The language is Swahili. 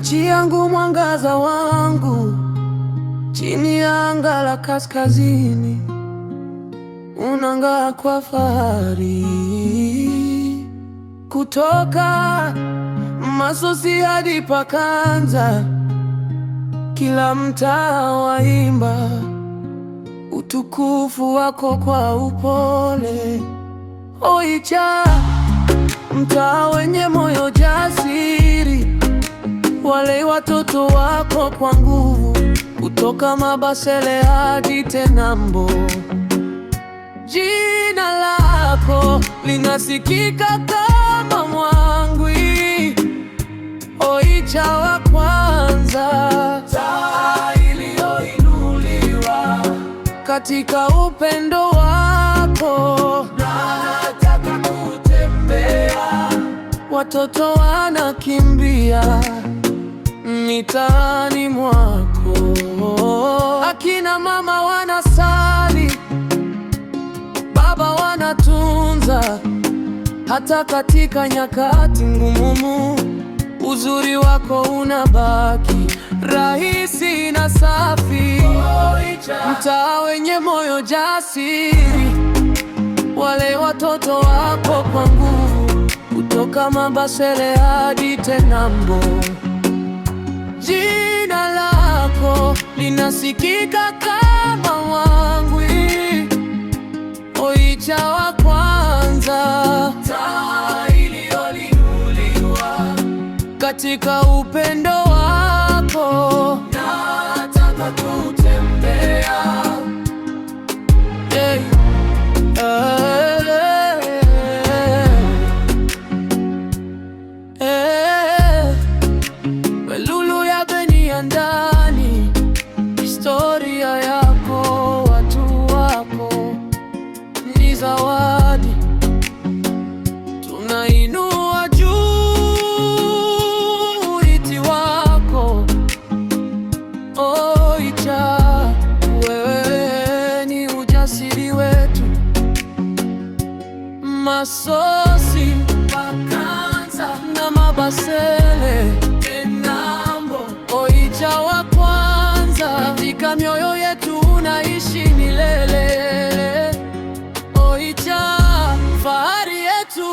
nchi yangu, mwangaza wangu, chini ya anga la kaskazini, unang'aa kwa fahari. Kutoka Masosi hadi Pakanza, kila mtaa waimba utukufu wako kwa upole. Oicha, mtaa wenye moyo jasiri, wale watoto wako kwa nguvu, kutoka Mabasele hadi Tenambo. Jina lako linasikika kama mwangwi, Oicha wa kwanza, taa iliyoinuliwa. Katika upendo wako nataka kutembea. Watoto wanakimbia mitaani mwako, akina mama wanasali, baba wanatunza. Hata katika nyakati ngumu, uzuri wako unabaki rahisi na safi. Mtaa wenye moyo jasiri, wale watoto wako kwa nguvu, kutoka Mabasele hadi Tenambo. Jina lako linasikika kama mwangwi, Oicha wa kwanza, taa iliyoinuliwa. Katika upendo wako nataka kutembea. Hey. Lulu ya Beni ya ndani, historia yako, watu wako ni zawadi. Tunainua juu urithi wako, Oicha, wewe ni ujasiri wetu. Masosi, Pakanza na Mabasele, Tenambo, Oicha wa kwanza, katika mioyo yetu unaishi milele. Oicha, fahari yetu.